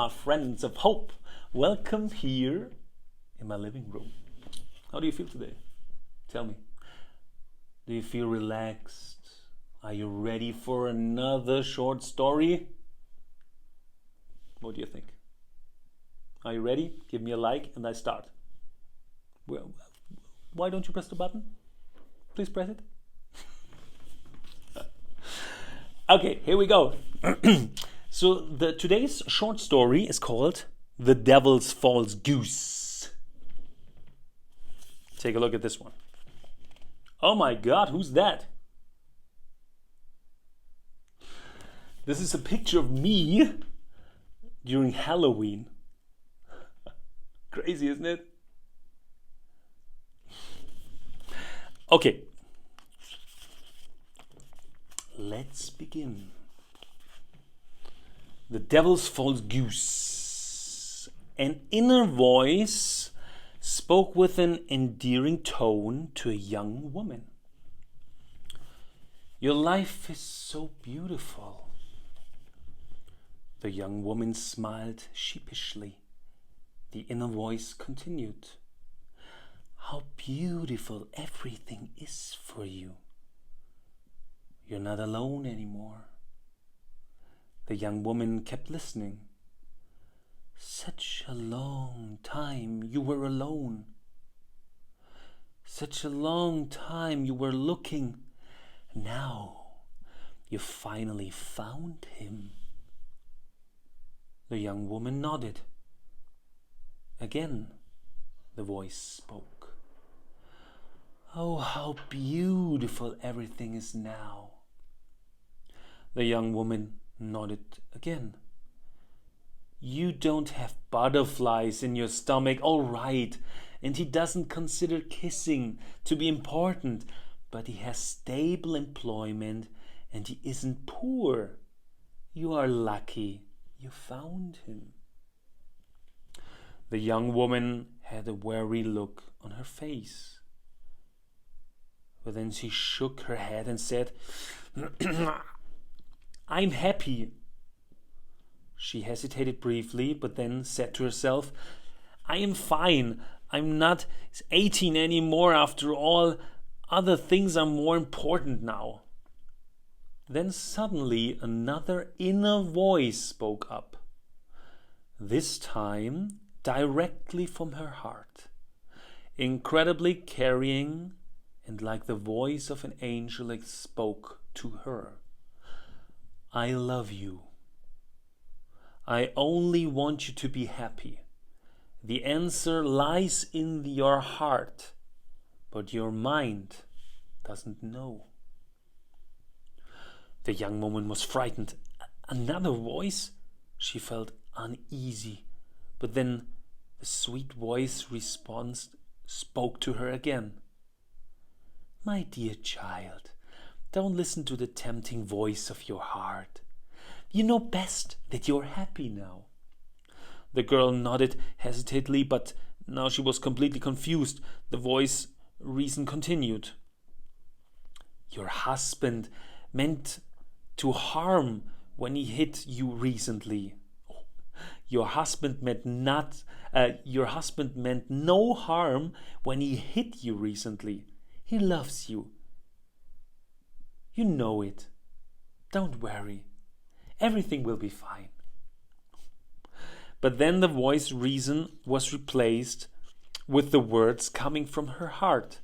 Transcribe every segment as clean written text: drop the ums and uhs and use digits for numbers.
Hola, friends of hope. Welcome here in my living room. How do you feel today? Tell me. Do you feel relaxed? Are you ready for another short story? What do you think? Are you ready? Give me a like and I start. Well, why don't you press the button? Please press it. Okay, here we go. So today's short story is called The Devil's False Goose. Take a look at this one. Oh my God, who's that? This is a picture of me during Halloween. Crazy, isn't it? Okay. Let's begin. The Devil's False Goose. An inner voice spoke with an endearing tone to a young woman. Your life is so beautiful. The young woman smiled sheepishly. The inner voice continued. How beautiful everything is for you. You're not alone anymore. The young woman kept listening. Such a long time you were alone. Such a long time you were looking. Now you finally found him. The young woman nodded. Again, the voice spoke. Oh, how beautiful everything is now. The young woman nodded again. You don't have butterflies in your stomach, all right, and he doesn't consider kissing to be important, but he has stable employment and he isn't poor. You are lucky you found him. The young woman had a weary look on her face. But then she shook her head and said, I'm happy. She hesitated briefly, but then said to herself, I am fine. I'm not 18 anymore after all. Other things are more important now. Then suddenly another inner voice spoke up. This time directly from her heart, incredibly carrying and like the voice of an angel it spoke to her. I love you. I only want you to be happy. The answer lies in your heart, but your mind doesn't know. The young woman was frightened. Another voice? She felt uneasy, but then the sweet voice response spoke to her again. My dear child, don't listen to the tempting voice of your heart. You know best that you're happy now. The girl nodded hesitantly, but now she was completely confused. The voice reason continued. Your husband meant to harm when he hit you recently. Your husband meant no harm when he hit you recently. He loves you. You know it. Don't worry. Everything will be fine. But then the voice reason was replaced with the words coming from her heart,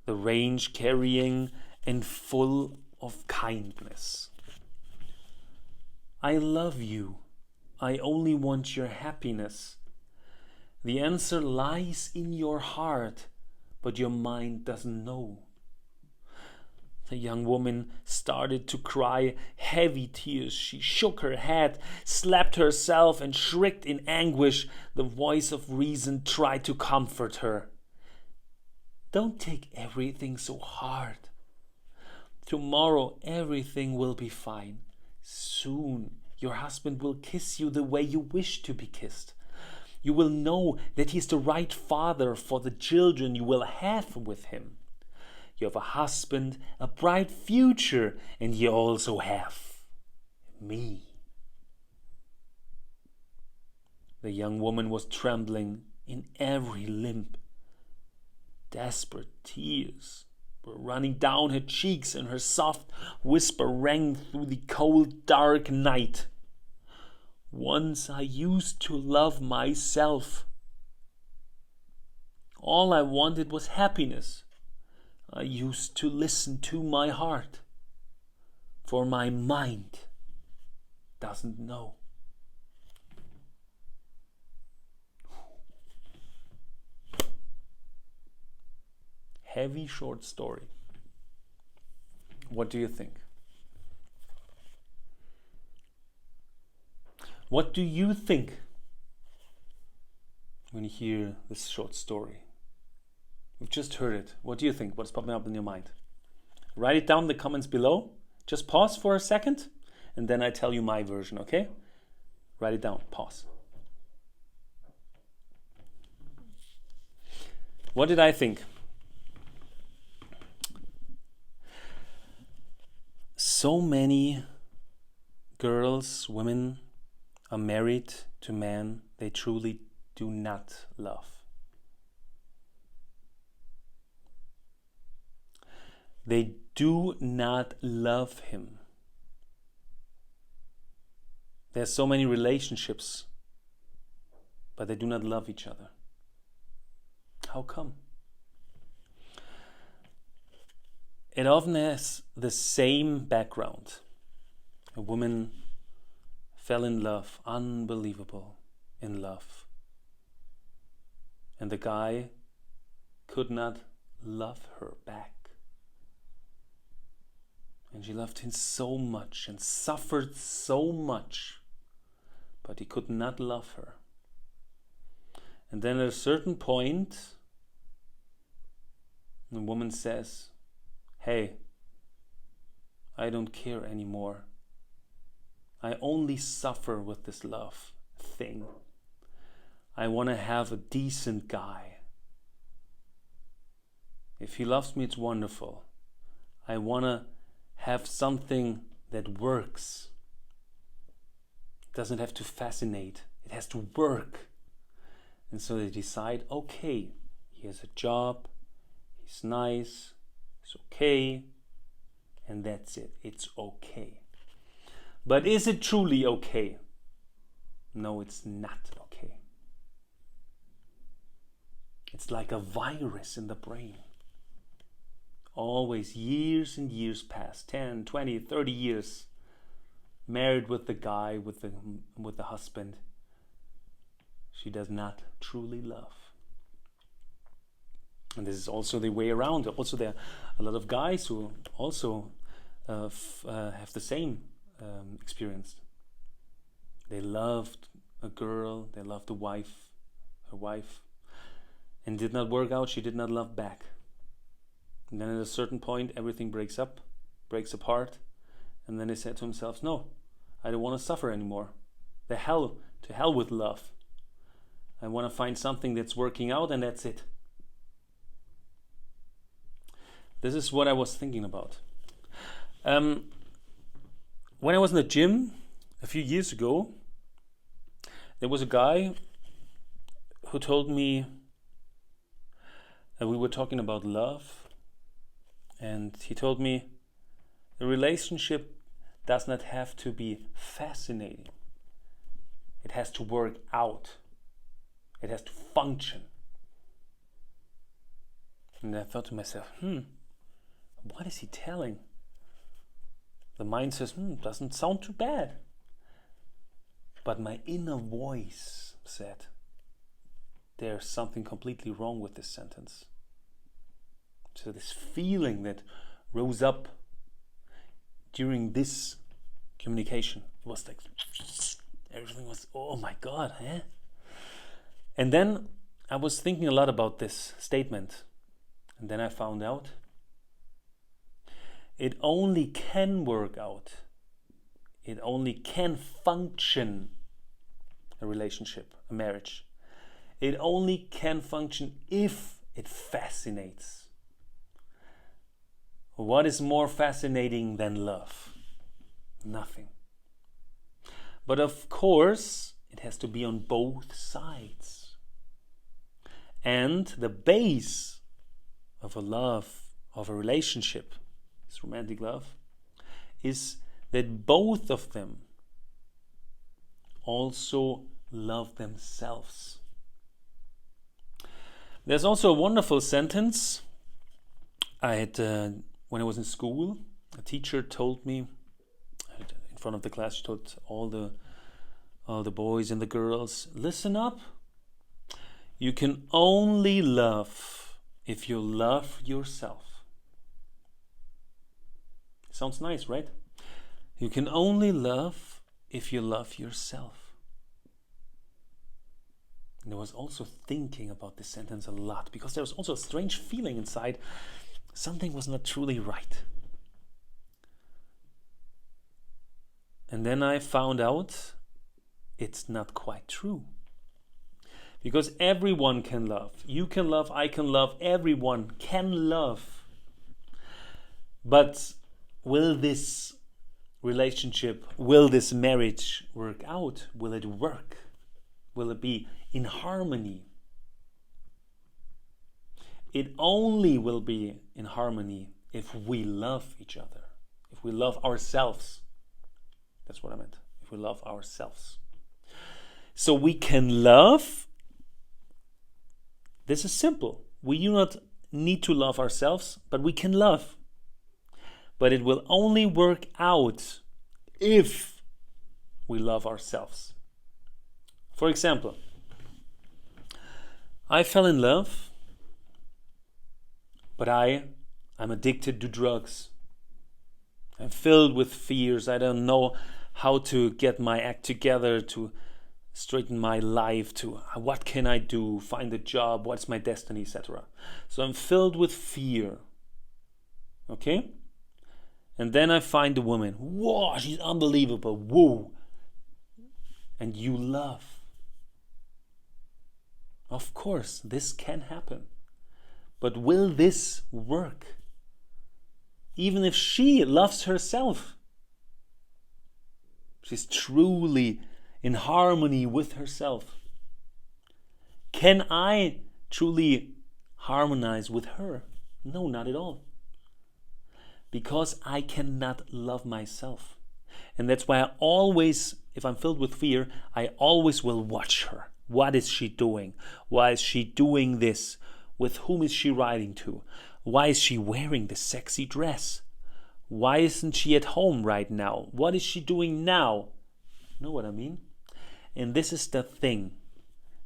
the range carrying and full of kindness. I love you. I only want your happiness. The answer lies in your heart, but your mind doesn't know. The young woman started to cry heavy tears. She shook her head, slapped herself, and shrieked in anguish. The voice of reason tried to comfort her. Don't take everything so hard. Tomorrow everything will be fine. Soon your husband will kiss you the way you wish to be kissed. You will know that he's the right father for the children you will have with him. You have a husband, a bright future, and you also have me. The young woman was trembling in every limb. Desperate tears were running down her cheeks, and her soft whisper rang through the cold, dark night. Once I used to love myself. All I wanted was happiness. I used to listen to my heart, for my mind doesn't know. Heavy short story. What do you think? What do you think when you hear this short story? We've just heard it. What do you think? What's popping up in your mind? Write it down in the comments below. Just pause for a second and then I tell you my version, okay? Write it down. Pause. What did I think? So many girls, women are married to men they truly do not love. They do not love him. There's so many relationships, but they do not love each other. How come? It often has the same background. A woman fell in love, unbelievable in love. And the guy could not love her back. And she loved him so much and suffered so much, but he could not love her. And then at a certain point, the woman says, "Hey, I don't care anymore. I only suffer with this love thing. I want to have a decent guy. If he loves me, it's wonderful. I want to have something that works. It doesn't have to fascinate. It has to work." And so they decide, okay, he has a job, he's nice, he's okay, and that's it. It's okay. But is it truly okay? No, it's not okay. It's like a virus in the brain. Always years and years pass, 10, 20, 30 years, married with the guy, with the husband. She does not truly love. And this is also the way around. Also, there are a lot of guys who also have the same experience. They loved a girl, they loved her wife, and did not work out. She did not love back. And then at a certain point, everything breaks apart, and then he said to himself, "No, I don't want to suffer anymore. To hell with love. I want to find something that's working out, and that's it." This is what I was thinking about. When I was in the gym a few years ago, there was a guy who told me, we were talking about love, and he told me, a relationship does not have to be fascinating. It has to work out. It has to function. And I thought to myself, what is he telling? The mind says, doesn't sound too bad. But my inner voice said, there's something completely wrong with this sentence. So this feeling that rose up during this communication was like, everything was, oh my God, eh? And then I was thinking a lot about this statement. And then I found out it only can work out. It only can function, a relationship, a marriage. It only can function if it fascinates. What is more fascinating than love? Nothing. But of course, It has to be on both sides. And the base of a love, of a relationship, this romantic love, is that both of them also love themselves. There's also a wonderful sentence I had when I was in school. A teacher told me in front of the class. She told all the boys and the girls, listen up. You can only love if you love yourself. Sounds nice, right? You can only love if you love yourself. And I was also thinking about this sentence a lot, because there was also a strange feeling inside. Something was not truly right. And then I found out it's not quite true. Because everyone can love. You can love, I can love, everyone can love. But will this relationship, will this marriage work out? Will it work? Will it be in harmony? It only will be in harmony if we love each other, if we love ourselves. That's what I meant. If we love ourselves. So we can love. This is simple. We do not need to love ourselves, but we can love. But it will only work out if we love ourselves. For example, I fell in love, but I'm addicted to drugs. I'm filled with fears. I don't know how to get my act together, to straighten my life, to what can I do, find a job, what's my destiny, etc. So I'm filled with fear. Okay? And then I find a woman. Whoa, she's unbelievable. Whoa. And you love. Of course, this can happen. But will this work? Even if she loves herself, she's truly in harmony with herself. Can I truly harmonize with her? No, not at all. Because I cannot love myself. And that's why I always, if I'm filled with fear, I always will watch her. What is she doing? Why is she doing this? With whom is she riding to? Why is she wearing this sexy dress? Why isn't she at home right now? What is she doing now? You know what I mean? And this is the thing.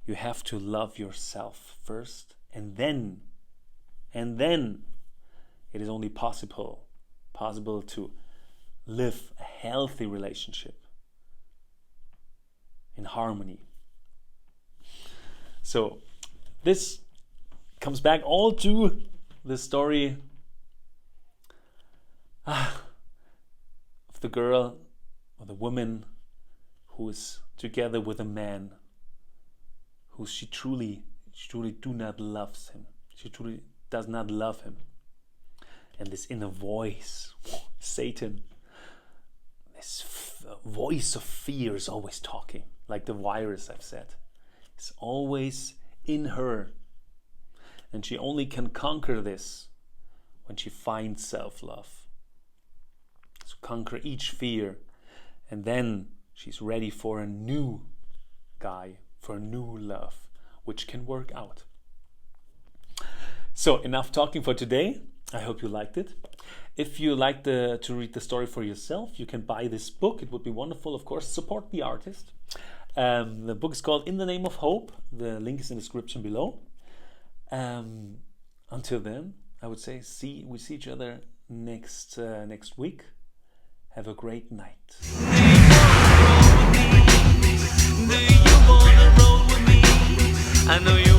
You have to love yourself first, and then it is only possible to live a healthy relationship in harmony. So this comes back all to the story of the girl or the woman who is together with a man who she truly do not loves him. She truly does not love him. And this inner voice, Satan, this voice of fear is always talking, like the virus I've said. It's always in her. And she only can conquer this when she finds self-love. So conquer each fear, and then she's ready for a new guy, for a new love, which can work out. So enough talking for today. I hope you liked it. If you like to read the story for yourself, you can buy this book. It would be wonderful, of course. Support the artist. The book is called In the Name of Hope. The link is in the description below. Until then, I would say we see each other next week. Have a great night. Do you wanna roll with me? I know you